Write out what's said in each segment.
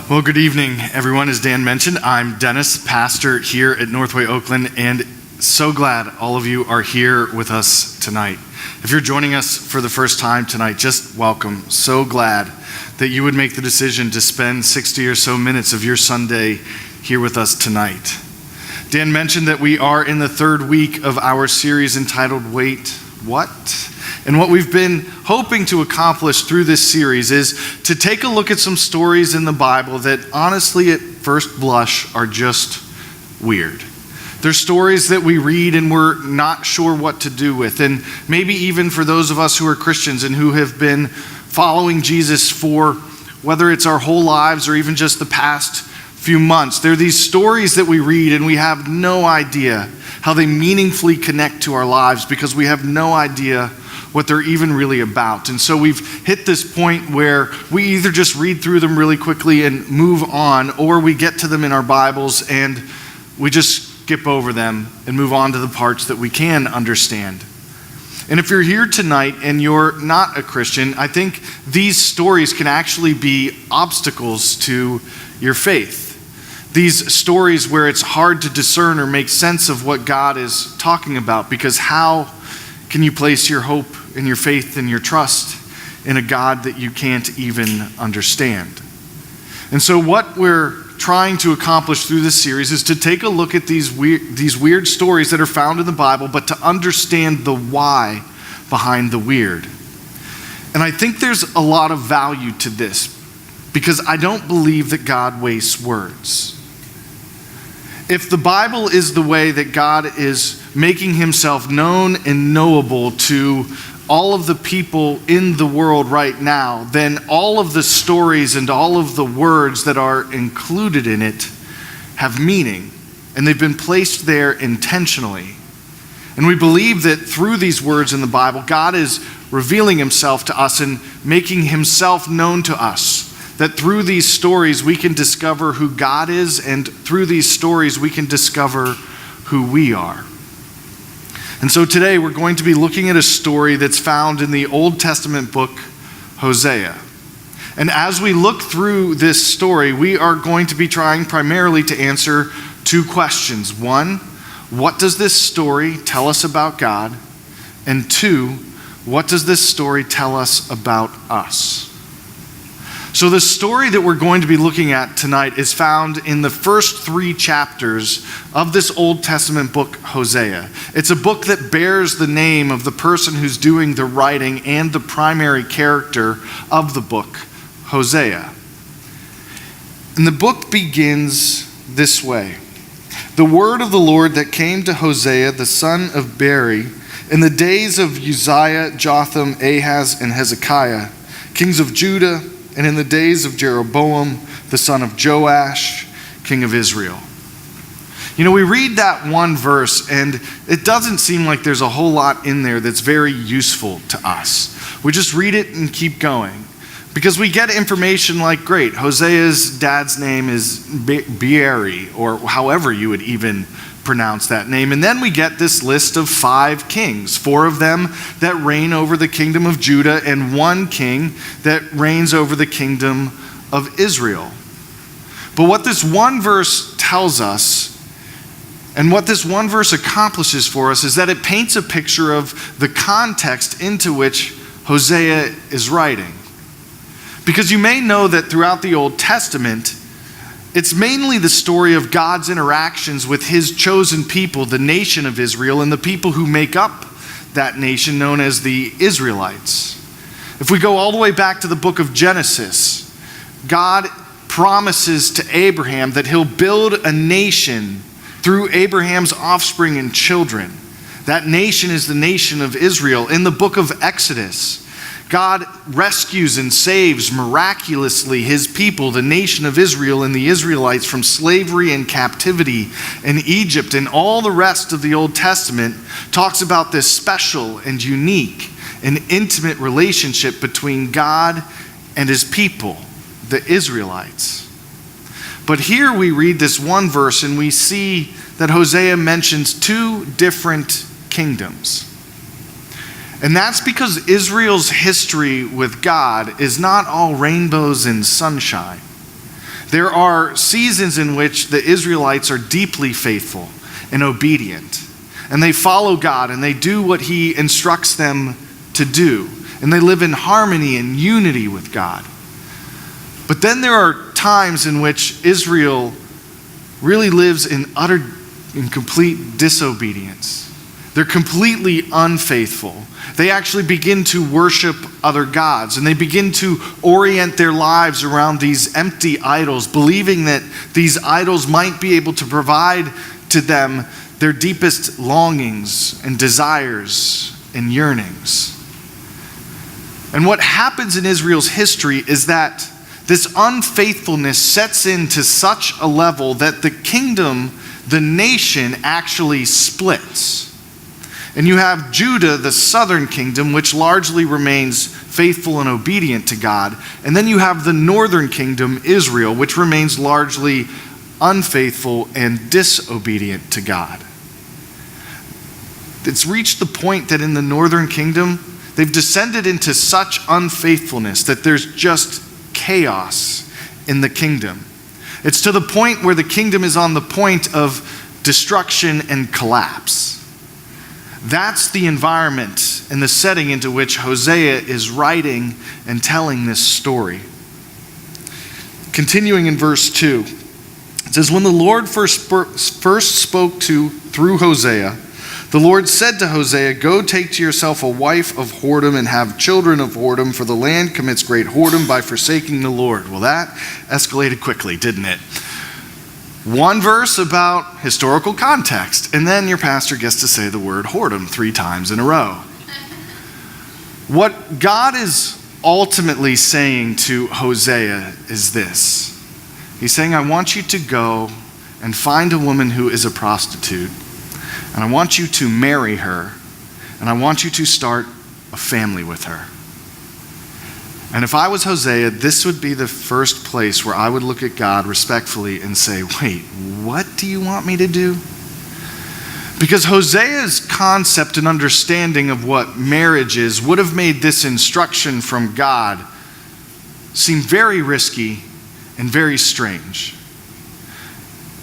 Well, good evening, everyone. As Dan mentioned, I'm Dennis, pastor here at Northway Oakland, and so glad all of you are here with us tonight. If you're joining us for the first time tonight, just welcome. So glad that you would make the decision to spend 60 or so minutes of your Sunday here with us tonight. Dan mentioned that we are in the third week of our series entitled Wait, What? And what we've been hoping to accomplish through this series is to take a look at some stories in the Bible that honestly at first blush are just weird. They're stories that we read and we're not sure what to do with. And maybe even for those of us who are Christians and who have been following Jesus for whether it's our whole lives or even just the past few months, they're these stories that we read and we have no idea how they meaningfully connect to our lives because we have no idea what they're even really about. And so we've hit this point where we either just read through them really quickly and move on, or we get to them in our Bibles and we just skip over them and move on to the parts that we can understand. And if you're here tonight and you're not a Christian, I think these stories can actually be obstacles to your faith. These stories where it's hard to discern or make sense of what God is talking about, because how can you place your hope and your faith and your trust in a God that you can't even understand? And so what we're trying to accomplish through this series is to take a look at these weird stories that are found in the Bible, but to understand the why behind the weird. And I think there's a lot of value to this, because I don't believe that God wastes words. If the Bible is the way that God is making himself known and knowable to all of the people in the world right now, then all of the stories and all of the words that are included in it have meaning, and they've been placed there intentionally. And we believe that through these words in the Bible, God is revealing himself to us and making himself known to us. That through these stories we can discover who God is, and through these stories we can discover who we are. And so today we're going to be looking at a story that's found in the Old Testament book, Hosea. And as we look through this story, we are going to be trying primarily to answer two questions. One, what does this story tell us about God? And two, what does this story tell us about us? So the story that we're going to be looking at tonight is found in the first 3 chapters of this Old Testament book, Hosea. It's a book that bears the name of the person who's doing the writing and the primary character of the book, Hosea. And the book begins this way. The word of the Lord that came to Hosea, the son of Beeri, in the days of Uzziah, Jotham, Ahaz, and Hezekiah, kings of Judah, and in the days of Jeroboam, the son of Joash, king of Israel. You know, we read that one verse, and it doesn't seem like there's a whole lot in there that's very useful to us. We just read it and keep going. Because we get information like, great, Hosea's dad's name is Beeri, or however you would even pronounce that name. And then we get this list of 5 kings, 4 of them that reign over the kingdom of Judah, and 1 king that reigns over the kingdom of Israel. But what this one verse tells us, and what this one verse accomplishes for us, is that it paints a picture of the context into which Hosea is writing. Because you may know that throughout the Old Testament, it's mainly the story of God's interactions with his chosen people, the nation of Israel, and the people who make up that nation known as the Israelites. If we go all the way back to the book of Genesis, God promises to Abraham that he'll build a nation through Abraham's offspring and children. That nation is the nation of Israel. In the book of Exodus, God rescues and saves miraculously his people, the nation of Israel and the Israelites, from slavery and captivity in Egypt. And all the rest of the Old Testament talks about this special and unique and intimate relationship between God and his people, the Israelites. But here we read this one verse and we see that Hosea mentions 2 different kingdoms. And that's because Israel's history with God is not all rainbows and sunshine. There are seasons in which the Israelites are deeply faithful and obedient, and they follow God and they do what He instructs them to do, and they live in harmony and unity with God. But then there are times in which Israel really lives in complete disobedience. They're completely unfaithful. They actually begin to worship other gods, and they begin to orient their lives around these empty idols, believing that these idols might be able to provide to them their deepest longings and desires and yearnings. And what happens in Israel's history is that this unfaithfulness sets into such a level that the kingdom, the nation, actually splits. And you have Judah, the southern kingdom, which largely remains faithful and obedient to God. And then you have the northern kingdom, Israel, which remains largely unfaithful and disobedient to God. It's reached the point that in the northern kingdom, they've descended into such unfaithfulness that there's just chaos in the kingdom. It's to the point where the kingdom is on the point of destruction and collapse. That's the environment and the setting into which Hosea is writing and telling this story. Continuing in verse 2, it says, "When the Lord first spoke through Hosea, the Lord said to Hosea, 'Go take to yourself a wife of whoredom and have children of whoredom, for the land commits great whoredom by forsaking the Lord.'" Well, that escalated quickly, didn't it? One verse about historical context, and then your pastor gets to say the word whoredom 3 times in a row. What God is ultimately saying to Hosea is this. He's saying, I want you to go and find a woman who is a prostitute, and I want you to marry her, and I want you to start a family with her. And if I was Hosea, this would be the first place where I would look at God respectfully and say, wait, what do you want me to do? Because Hosea's concept and understanding of what marriage is would have made this instruction from God seem very risky and very strange.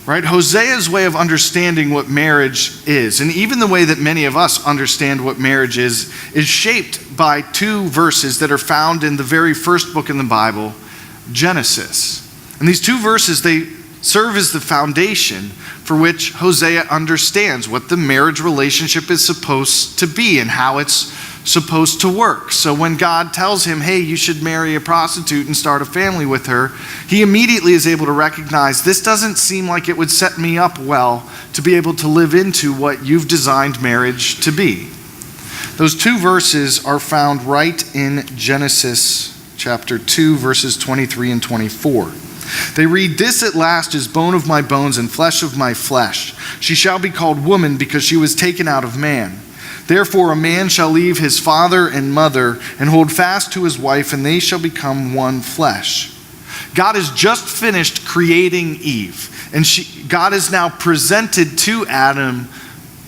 Right? Hosea's way of understanding what marriage is, and even the way that many of us understand what marriage is shaped by 2 verses that are found in the very first book in the Bible, Genesis. And these 2 verses, they serve as the foundation for which Hosea understands what the marriage relationship is supposed to be and how it's supposed to work. So when God tells him, hey, you should marry a prostitute and start a family with her, he immediately is able to recognize this doesn't seem like it would set me up well to be able to live into what you've designed marriage to be. Those 2 verses are found right in Genesis chapter 2, verses 23 and 24. They read, "This at last is bone of my bones and flesh of my flesh. She shall be called woman because she was taken out of man. Therefore a man shall leave his father and mother and hold fast to his wife, and they shall become one flesh." God has just finished creating Eve, and God has now presented to Adam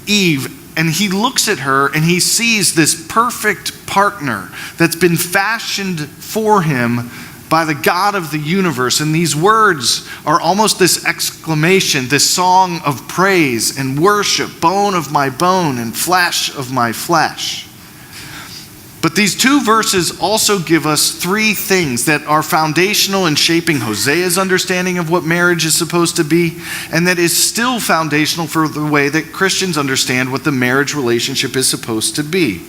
Eve, and he looks at her and he sees this perfect partner that's been fashioned for him by the God of the universe. And these words are almost this exclamation, this song of praise and worship, bone of my bone and flesh of my flesh. But these 2 verses also give us 3 things that are foundational in shaping Hosea's understanding of what marriage is supposed to be, and that is still foundational for the way that Christians understand what the marriage relationship is supposed to be.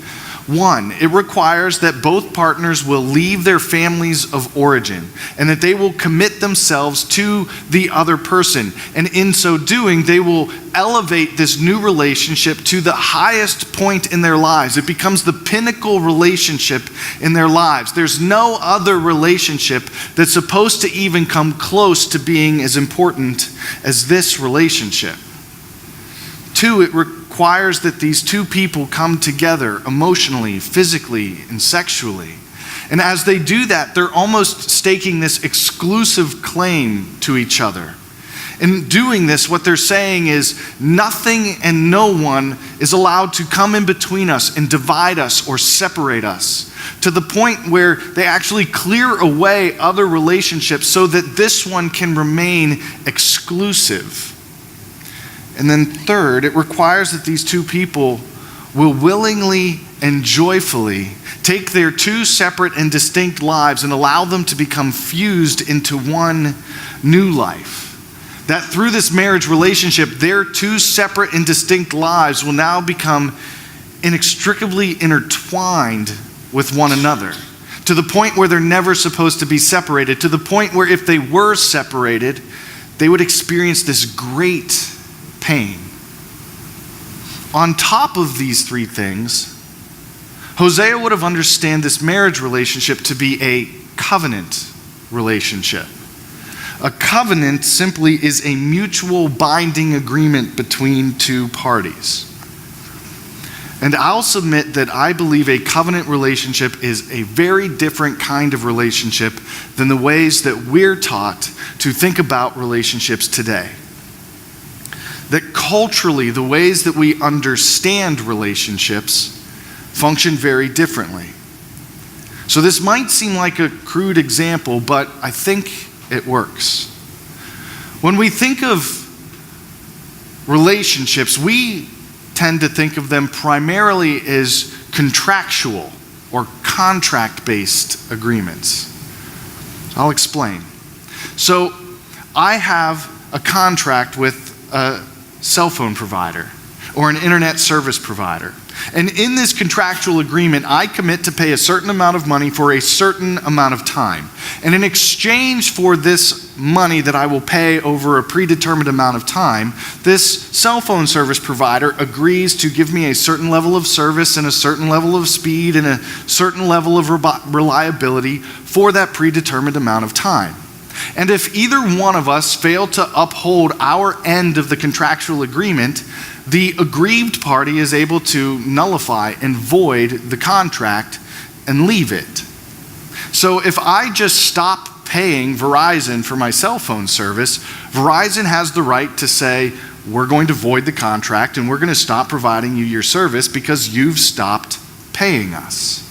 1, it requires that both partners will leave their families of origin and that they will commit themselves to the other person. And in so doing, they will elevate this new relationship to the highest point in their lives. It becomes the pinnacle relationship in their lives. There's no other relationship that's supposed to even come close to being as important as this relationship. 2, it requires that these 2 people come together emotionally, physically, and sexually. And as they do that, they're almost staking this exclusive claim to each other. In doing this, what they're saying is nothing and no one is allowed to come in between us and divide us or separate us, to the point where they actually clear away other relationships so that this one can remain exclusive. And then third, it requires that these two people will willingly and joyfully take their two separate and distinct lives and allow them to become fused into one new life. That through this marriage relationship, their two separate and distinct lives will now become inextricably intertwined with one another, to the point where they're never supposed to be separated, to the point where if they were separated, they would experience this great pain. On top of these three things, Hosea would have understood this marriage relationship to be a covenant relationship. A covenant simply is a mutual binding agreement between two parties. And I'll submit that I believe a covenant relationship is a very different kind of relationship than the ways that we're taught to think about relationships today. That culturally, the ways that we understand relationships function very differently. So this might seem like a crude example, but I think it works. When we think of relationships, we tend to think of them primarily as contractual or contract-based agreements. I'll explain. So I have a contract with a cell phone provider or an internet service provider. And in this contractual agreement, I commit to pay a certain amount of money for a certain amount of time. And in exchange for this money that I will pay over a predetermined amount of time, this cell phone service provider agrees to give me a certain level of service and a certain level of speed and a certain level of reliability for that predetermined amount of time. And if either one of us fail to uphold our end of the contractual agreement, the aggrieved party is able to nullify and void the contract and leave it. So if I just stop paying Verizon for my cell phone service, Verizon has the right to say, we're going to void the contract and we're going to stop providing you your service because you've stopped paying us.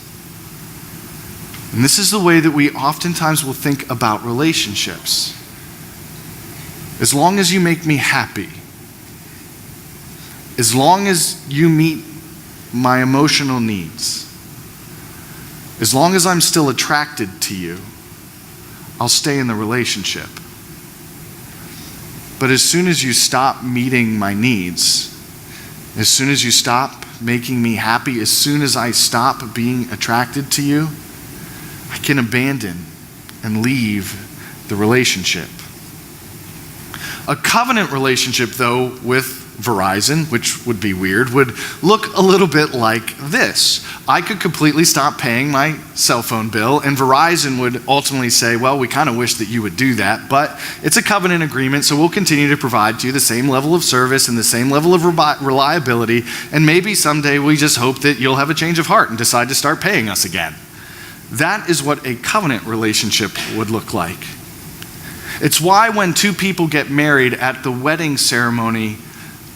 And this is the way that we oftentimes will think about relationships. As long as you make me happy, as long as you meet my emotional needs, as long as I'm still attracted to you, I'll stay in the relationship. But as soon as you stop meeting my needs, as soon as you stop making me happy, as soon as I stop being attracted to you, I can abandon and leave the relationship. A covenant relationship, though, with Verizon, which would be weird, would look a little bit like this. I could completely stop paying my cell phone bill, and Verizon would ultimately say, well, we kind of wish that you would do that, but it's a covenant agreement, so we'll continue to provide you the same level of service and the same level of reliability, and maybe someday we just hope that you'll have a change of heart and decide to start paying us again. That is what a covenant relationship would look like. It's why when two people get married at the wedding ceremony,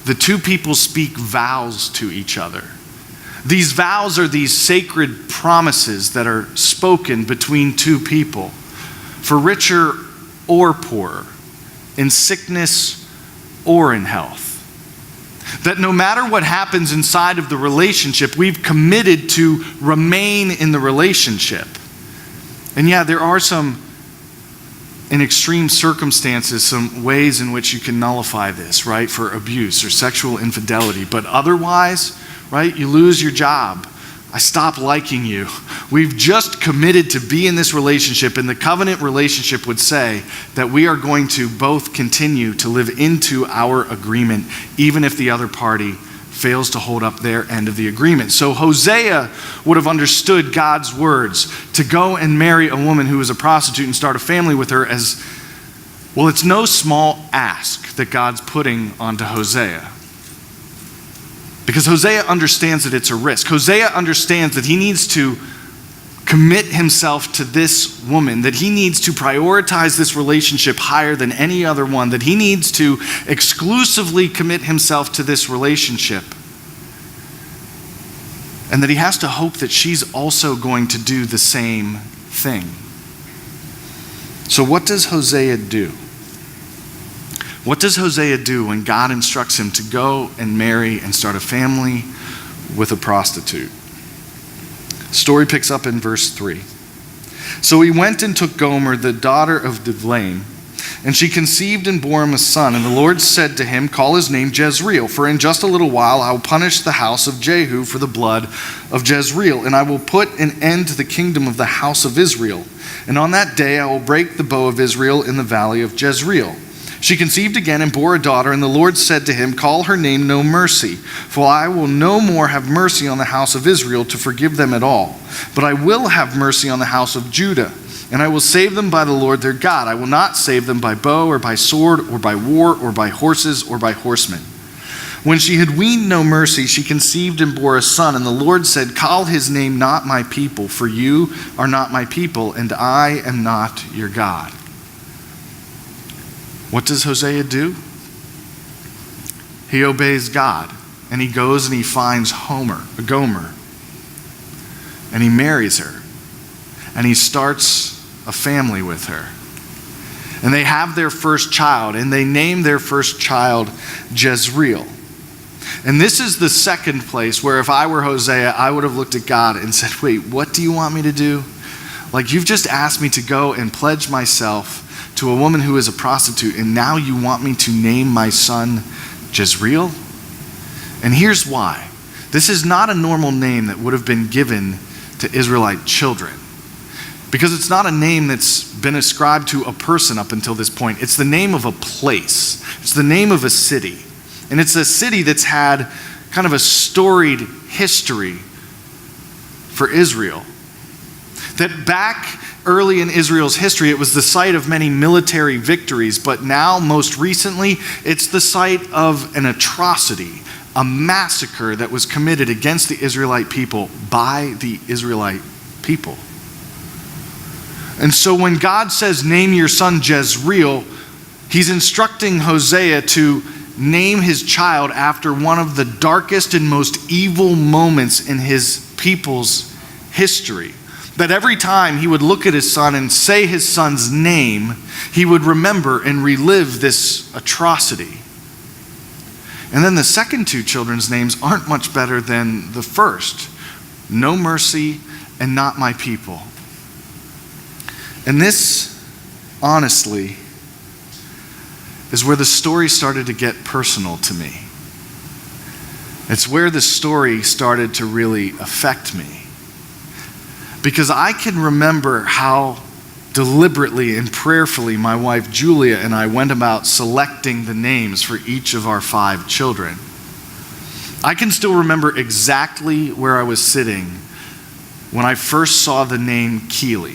the two people speak vows to each other. These vows are these sacred promises that are spoken between two people, for richer or poorer, in sickness or in health. That no matter what happens inside of the relationship, we've committed to remain in the relationship. And yeah, there are some, in extreme circumstances, some ways in which you can nullify this, right, for abuse or sexual infidelity. But otherwise, right, you lose your job. I stop liking you. We've just committed to be in this relationship, and the covenant relationship would say that we are going to both continue to live into our agreement, even if the other party fails to hold up their end of the agreement. So Hosea would have understood God's words to go and marry a woman who is a prostitute and start a family with her as, well, it's no small ask that God's putting onto Hosea. Because Hosea understands that it's a risk. Hosea understands that he needs to commit himself to this woman, that he needs to prioritize this relationship higher than any other one, that he needs to exclusively commit himself to this relationship, and that he has to hope that she's also going to do the same thing. So what does Hosea do? What does Hosea do when God instructs him to go and marry and start a family with a prostitute? Story picks up in verse 3. So he went and took Gomer, the daughter of Divlaim, and she conceived and bore him a son. And the Lord said to him, call his name Jezreel, for in just a little while I will punish the house of Jehu for the blood of Jezreel, and I will put an end to the kingdom of the house of Israel. And on that day I will break the bow of Israel in the valley of Jezreel. She conceived again and bore a daughter, and the Lord said to him, call her name No Mercy, for I will no more have mercy on the house of Israel to forgive them at all. But I will have mercy on the house of Judah, and I will save them by the Lord their God. I will not save them by bow or by sword or by war or by horses or by horsemen. When she had weaned No Mercy, she conceived and bore a son, and the Lord said, call his name Not My People, for you are not my people, and I am not your God. What does Hosea do? He obeys God, and he goes and he finds Gomer, and he marries her, and he starts a family with her. And they have their first child, and they name their first child Jezreel. And this is the second place where if I were Hosea, I would have looked at God and said, wait, what do you want me to do? Like, you've just asked me to go and pledge myself to a woman who is a prostitute, and now you want me to name my son Jezreel? And here's why. This is not a normal name that would have been given to Israelite children, because it's not a name that's been ascribed to a person up until this point. It's the name of a place. It's the name of a city. And it's a city that's had kind of a storied history for Israel. That back early in Israel's history, it was the site of many military victories, but now, most recently, it's the site of an atrocity, a massacre that was committed against the Israelite people by the Israelite people. And so when God says, name your son Jezreel, he's instructing Hosea to name his child after one of the darkest and most evil moments in his people's history. That every time he would look at his son and say his son's name, he would remember and relive this atrocity. And then the second two children's names aren't much better than the first. No Mercy and Not My People. And this, honestly, is where the story started to get personal to me. It's where the story started to really affect me. Because I can remember how deliberately and prayerfully my wife Julia and I went about selecting the names for each of our 5 children. I can still remember exactly where I was sitting when I first saw the name Keely,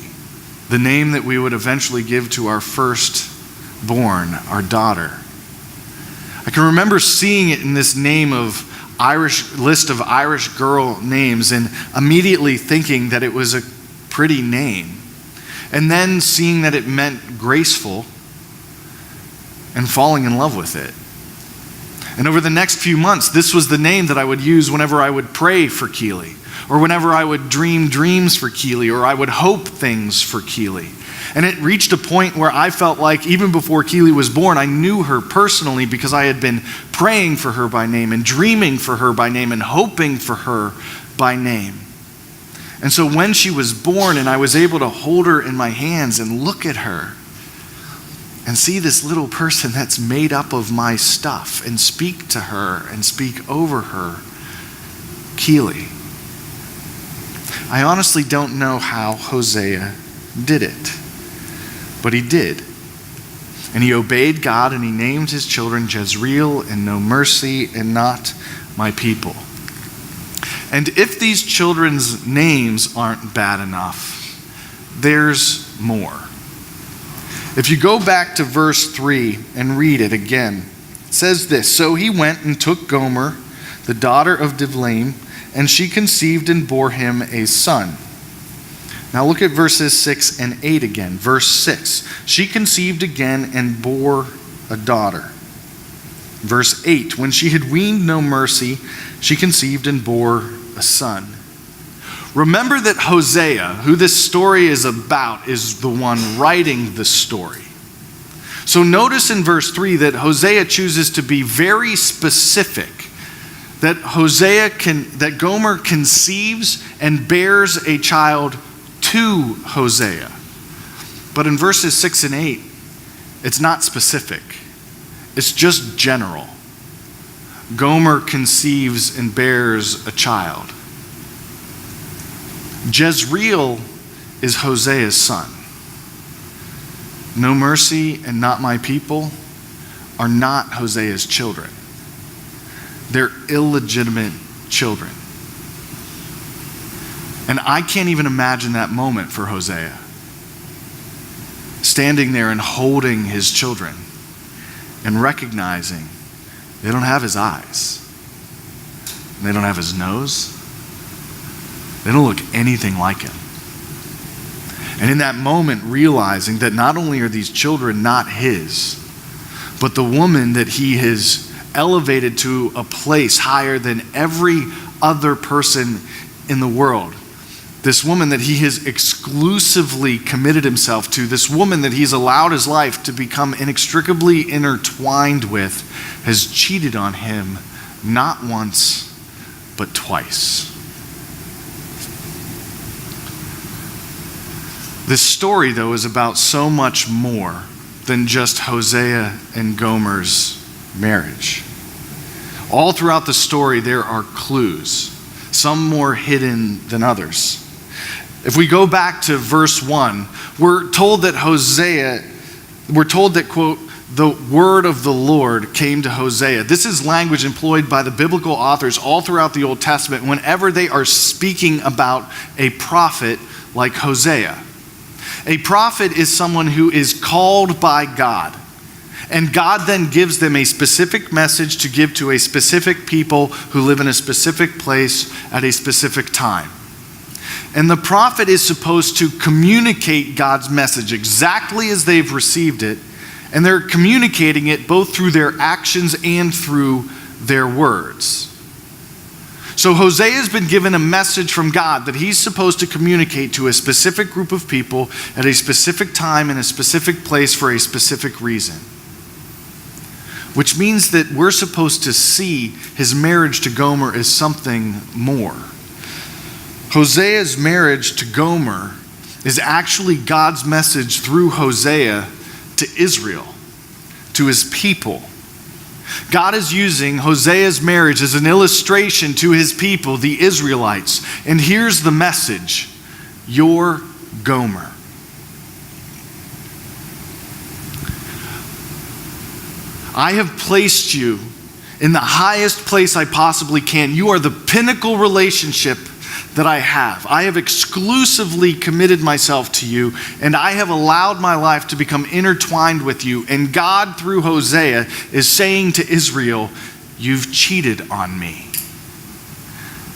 the name that we would eventually give to our firstborn, our daughter. I can remember seeing it in this name of list of Irish girl names and immediately thinking that it was a pretty name. And then seeing that it meant graceful and falling in love with it. And over the next few months, this was the name that I would use whenever I would pray for Keely, or whenever I would dream dreams for Keely, or I would hope things for Keely. And it reached a point where I felt like even before Keely was born, I knew her personally because I had been praying for her by name and dreaming for her by name and hoping for her by name. And so when she was born and I was able to hold her in my hands and look at her and see this little person that's made up of my stuff and speak to her and speak over her, Keely. I honestly don't know how Hosea did it. But he did. And he obeyed God and he named his children Jezreel and No Mercy and Not My People. And if these children's names aren't bad enough, there's more. If you go back to verse 3 and read it again, it says this: So he went and took Gomer, the daughter of Divlaim, and she conceived and bore him a son. Now look at verses 6 and 8 again. Verse 6, she conceived again and bore a daughter. Verse 8, when she had weaned no mercy, she conceived and bore a son. Remember that Hosea, who this story is about, is the one writing the story. So notice in verse 3 that Hosea chooses to be very specific. That Gomer conceives and bears a child to Hosea. But in verses 6 and 8, it's not specific. It's just general. Gomer conceives and bears a child. Jezreel is Hosea's son. No mercy and not my people are not Hosea's children. They're illegitimate children. And I can't even imagine that moment for Hosea. Standing there and holding his children and recognizing they don't have his eyes. They don't have his nose. They don't look anything like him. And in that moment, realizing that not only are these children not his, but the woman that he has elevated to a place higher than every other person in the world, this woman that he has exclusively committed himself to, this woman that he's allowed his life to become inextricably intertwined with, has cheated on him not once, but twice. This story, though, is about so much more than just Hosea and Gomer's marriage. All throughout the story, there are clues, some more hidden than others. If we go back to verse 1, we're told that quote, the word of the Lord came to Hosea. This is language employed by the biblical authors all throughout the Old Testament whenever they are speaking about a prophet like Hosea. A prophet is someone who is called by God, and God then gives them a specific message to give to a specific people who live in a specific place at a specific time. And the prophet is supposed to communicate God's message exactly as they've received it, and they're communicating it both through their actions and through their words. So Hosea has been given a message from God that he's supposed to communicate to a specific group of people at a specific time in a specific place for a specific reason. Which means that we're supposed to see his marriage to Gomer as something more. Hosea's marriage to Gomer is actually God's message through Hosea to Israel, to his people. God is using Hosea's marriage as an illustration to his people, the Israelites. And here's the message: you're Gomer. I have placed you in the highest place I possibly can. You are the pinnacle relationship that I have. I have exclusively committed myself to you, and I have allowed my life to become intertwined with you. And God, through Hosea, is saying to Israel, you've cheated on me.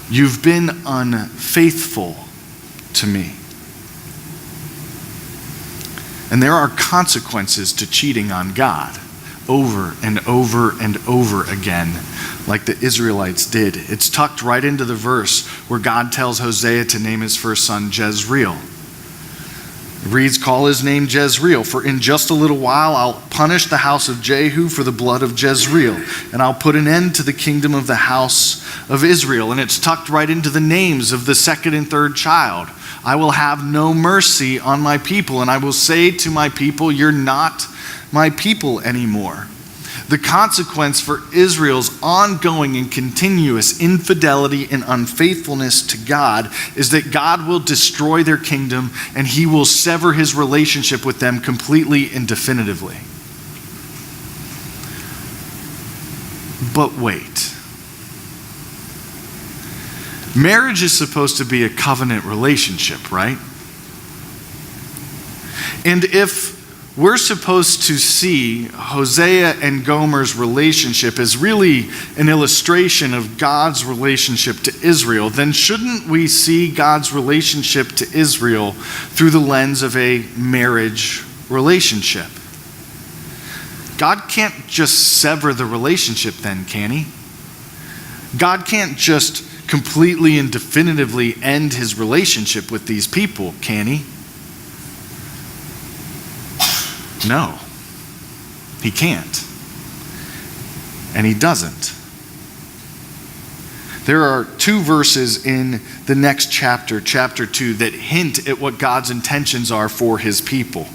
You've been unfaithful to me. And there are consequences to cheating on God over and over and over again, like the Israelites did. It's tucked right into the verse where God tells Hosea to name his first son Jezreel. It reads, call his name Jezreel, for in just a little while I'll punish the house of Jehu for the blood of Jezreel, and I'll put an end to the kingdom of the house of Israel. And it's tucked right into the names of the second and third child. I will have no mercy on my people, and I will say to my people, you're not my people anymore. The consequence for Israel's ongoing and continuous infidelity and unfaithfulness to God is that God will destroy their kingdom and he will sever his relationship with them completely and definitively. But wait. Marriage is supposed to be a covenant relationship, right? And if we're supposed to see Hosea and Gomer's relationship as really an illustration of God's relationship to Israel, then shouldn't we see God's relationship to Israel through the lens of a marriage relationship? God can't just sever the relationship then, can he? God can't just completely and definitively end his relationship with these people, can he? No, he can't. And he doesn't. There are two verses in the next chapter, chapter 2, that hint at what God's intentions are for his people.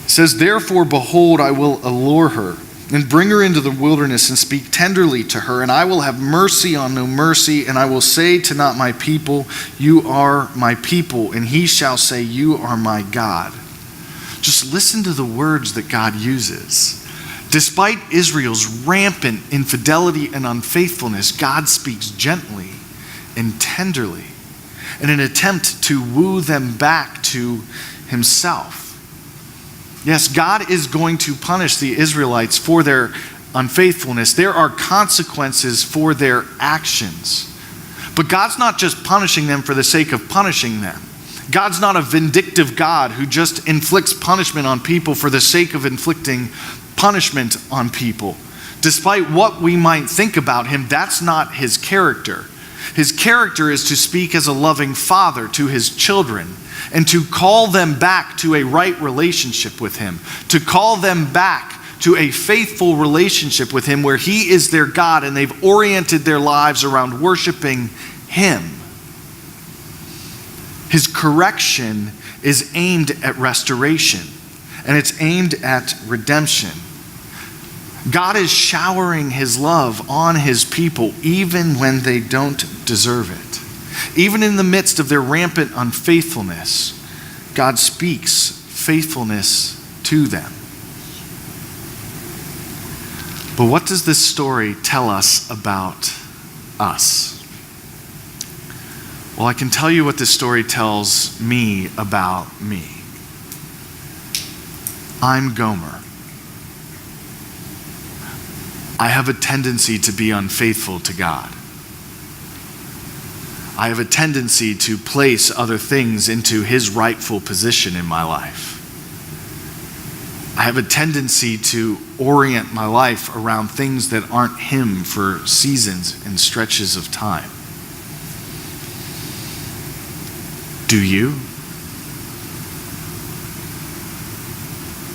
It says, "Therefore, behold, I will allure her and bring her into the wilderness and speak tenderly to her, and I will have mercy on no mercy, and I will say to not my people, you are my people, and he shall say, you are my God." Just listen to the words that God uses. Despite Israel's rampant infidelity and unfaithfulness, God speaks gently and tenderly in an attempt to woo them back to himself. Yes, God is going to punish the Israelites for their unfaithfulness. There are consequences for their actions. But God's not just punishing them for the sake of punishing them. God's not a vindictive God who just inflicts punishment on people for the sake of inflicting punishment on people. Despite what we might think about him, that's not his character. His character is to speak as a loving father to his children and to call them back to a right relationship with him, to call them back to a faithful relationship with him where he is their God and they've oriented their lives around worshiping him. His correction is aimed at restoration, and it's aimed at redemption. God is showering his love on his people even when they don't deserve it. Even in the midst of their rampant unfaithfulness, God speaks faithfulness to them. But what does this story tell us about us? Well, I can tell you what this story tells me about me. I'm Gomer. I have a tendency to be unfaithful to God. I have a tendency to place other things into his rightful position in my life. I have a tendency to orient my life around things that aren't him for seasons and stretches of time. Do you?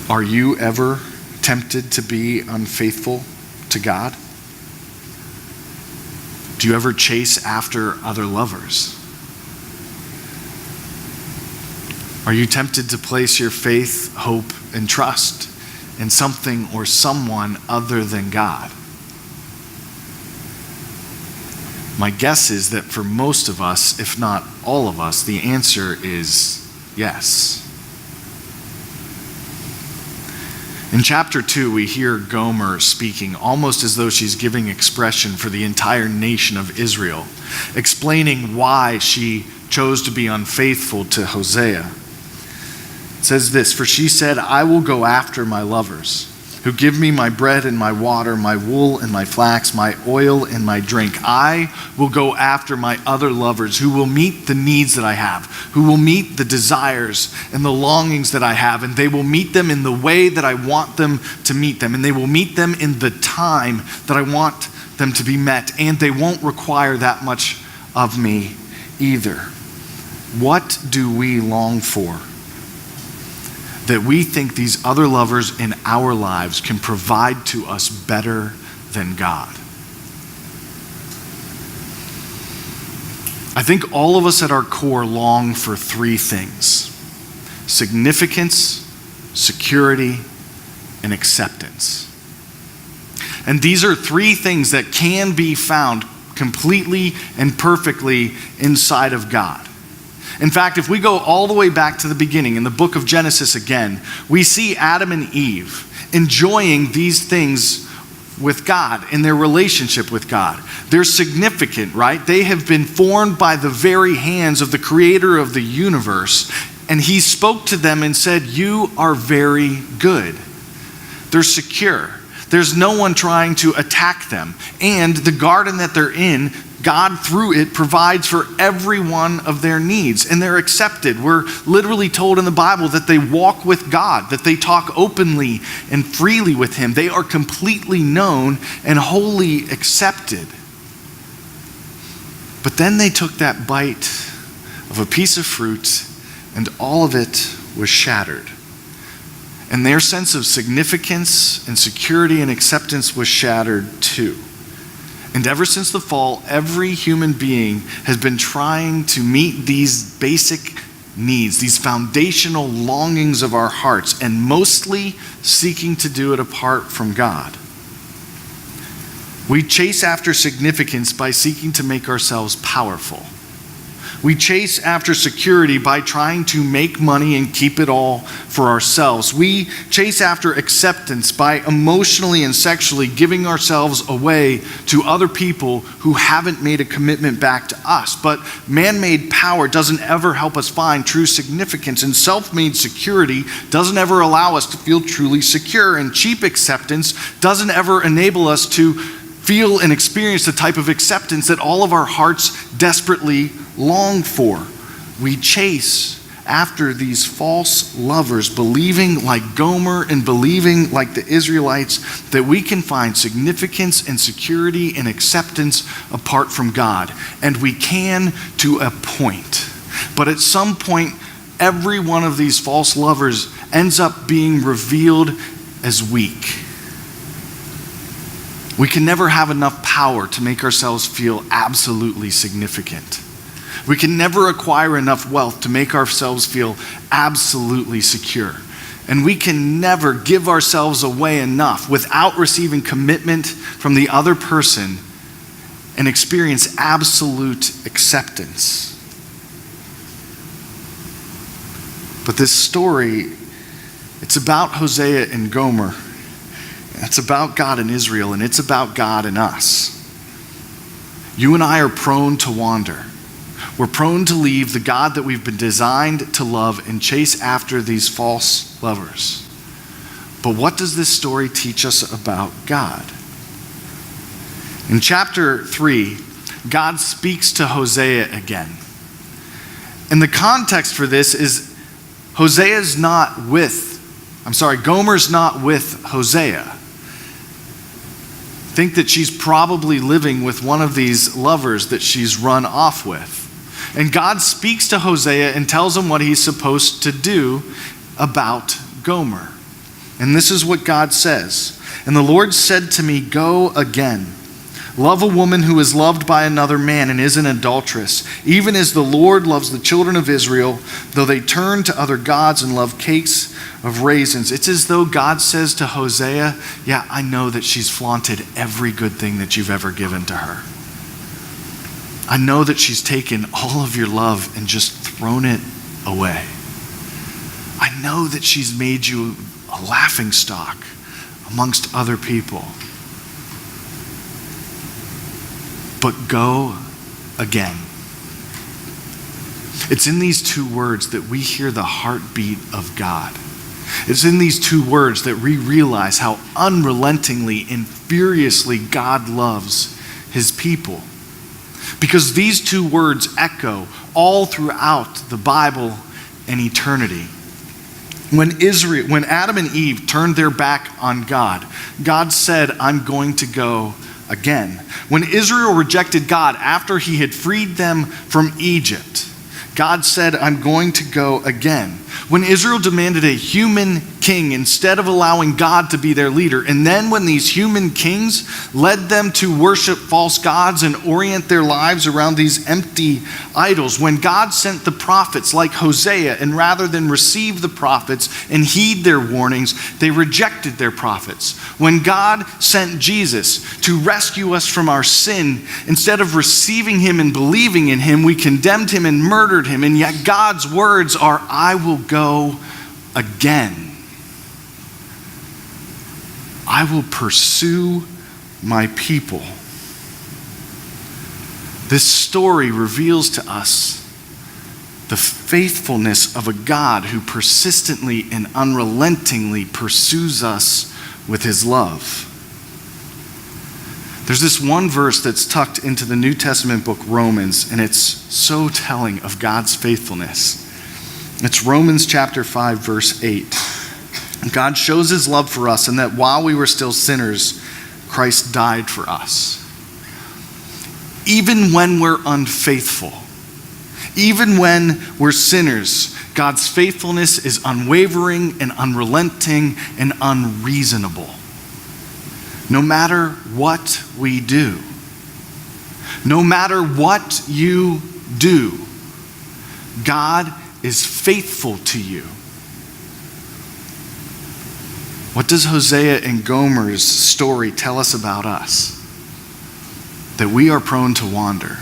Are you ever tempted to be unfaithful to God? Do you ever chase after other lovers? Are you tempted to place your faith, hope, and trust in something or someone other than God? My guess is that for most of us, if not all of us, the answer is yes. In chapter 2, we hear Gomer speaking almost as though she's giving expression for the entire nation of Israel, explaining why she chose to be unfaithful to Hosea. It says this, "For she said, I will go after my lovers, who give me my bread and my water, my wool and my flax, my oil and my drink. I will go after my other lovers who will meet the needs that I have, who will meet the desires and the longings that I have, and they will meet them in the way that I want them to meet them, and they will meet them in the time that I want them to be met, and they won't require that much of me either." What do we long for that we think these other lovers in our lives can provide to us better than God? I think all of us at our core long for three things: significance, security, and acceptance. And these are three things that can be found completely and perfectly inside of God. In fact, if we go all the way back to the beginning, in the book of Genesis again, we see Adam and Eve enjoying these things with God, in their relationship with God. They're significant, right? They have been formed by the very hands of the creator of the universe, And he spoke to them and said, "You are very good." They're secure. There's no one trying to attack them. And the garden that they're in, God, through it, provides for every one of their needs. And they're accepted. We're literally told in the Bible that they walk with God, that they talk openly and freely with him. They are completely known and wholly accepted. But then they took that bite of a piece of fruit, and all of it was shattered. And their sense of significance and security and acceptance was shattered too. And ever since the fall, every human being has been trying to meet these basic needs, these foundational longings of our hearts, and mostly seeking to do it apart from God. We chase after significance by seeking to make ourselves powerful. We chase after security by trying to make money and keep it all for ourselves. We chase after acceptance by emotionally and sexually giving ourselves away to other people who haven't made a commitment back to us. But man-made power doesn't ever help us find true significance, and self-made security doesn't ever allow us to feel truly secure, and cheap acceptance doesn't ever enable us to feel and experience the type of acceptance that all of our hearts desperately long for. We chase after these false lovers, believing like Gomer and believing like the Israelites that we can find significance and security and acceptance apart from God. And we can to a point. But at some point, every one of these false lovers ends up being revealed as weak. We can never have enough power to make ourselves feel absolutely significant. We can never acquire enough wealth to make ourselves feel absolutely secure. And we can never give ourselves away enough without receiving commitment from the other person and experience absolute acceptance. But this story, it's about Hosea and Gomer. It's about God and Israel, and it's about God and us. You and I are prone to wander. We're prone to leave the God that we've been designed to love and chase after these false lovers. But what does this story teach us about God? In chapter 3, God speaks to Hosea again. And the context for this is Gomer's not with Hosea. Think that she's probably living with one of these lovers that she's run off with. And God speaks to Hosea and tells him what he's supposed to do about Gomer. And this is what God says. "And the Lord said to me, go again. Love a woman who is loved by another man and is an adulteress, even as the Lord loves the children of Israel, though they turn to other gods and love cakes of raisins." It's as though God says to Hosea, yeah, I know that she's flaunted every good thing that you've ever given to her. I know that she's taken all of your love and just thrown it away. I know that she's made you a laughingstock amongst other people. But go again. It's in these two words that we hear the heartbeat of God. It's in these two words that we realize how unrelentingly and furiously God loves his people. Because these two words echo all throughout the Bible and eternity. When Adam and Eve turned their back on God, God said, I'm going to go again. When Israel rejected God after he had freed them from Egypt, God said, I'm going to go again. When Israel demanded a human king instead of allowing God to be their leader, and then when these human kings led them to worship false gods and orient their lives around these empty idols, when God sent the prophets like Hosea, and rather than receive the prophets and heed their warnings, they rejected their prophets. When God sent Jesus to rescue us from our sin, instead of receiving him and believing in him, we condemned him and murdered him. And yet God's words are, I will go again. I will pursue my people. This story reveals to us the faithfulness of a God who persistently and unrelentingly pursues us with his love. There's this one verse that's tucked into the New Testament book, Romans, and it's so telling of God's faithfulness. It's Romans chapter 5, verse 8. God shows his love for us in that while we were still sinners, Christ died for us. Even when we're unfaithful, even when we're sinners, God's faithfulness is unwavering and unrelenting and unreasonable. No matter what we do, no matter what you do, God is faithful to you. What does Hosea and Gomer's story tell us about us? That we are prone to wander,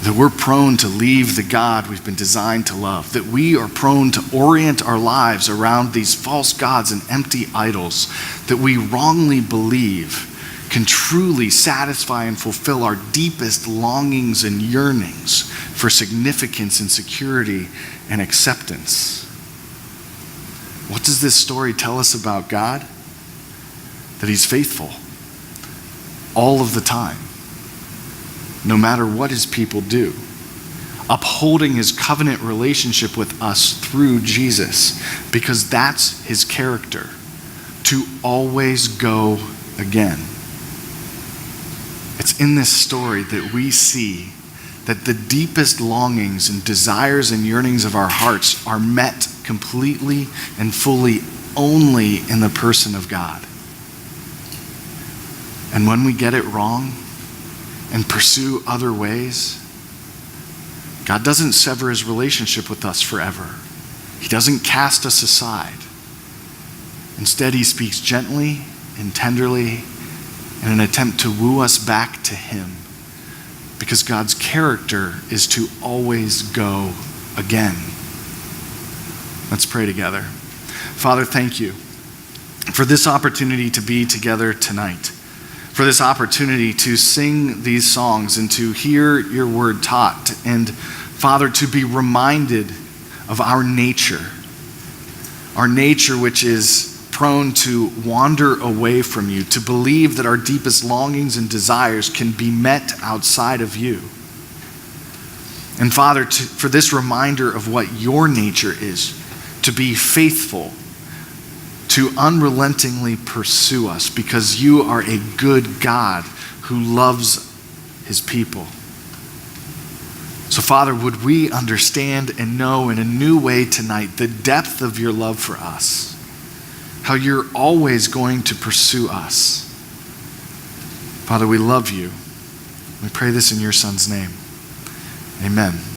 that we're prone to leave the God we've been designed to love, that we are prone to orient our lives around these false gods and empty idols that we wrongly believe can truly satisfy and fulfill our deepest longings and yearnings for significance and security and acceptance. What does this story tell us about God? That he's faithful all of the time, no matter what his people do, upholding his covenant relationship with us through Jesus, because that's his character, to always go again. It's in this story that we see that the deepest longings and desires and yearnings of our hearts are met completely and fully only in the person of God. And when we get it wrong and pursue other ways, God doesn't sever his relationship with us forever. He doesn't cast us aside. Instead, he speaks gently and tenderly in an attempt to woo us back to him, because God's character is to always go again. Let's pray together. Father, thank you for this opportunity to be together tonight, for this opportunity to sing these songs and to hear your word taught, and Father, to be reminded of our nature which is prone to wander away from you, to believe that our deepest longings and desires can be met outside of you. And Father, for this reminder of what your nature is, to be faithful, to unrelentingly pursue us, because you are a good God who loves his people. So Father, would we understand and know in a new way tonight the depth of your love for us, how you're always going to pursue us. Father, we love you. We pray this in your Son's name. Amen.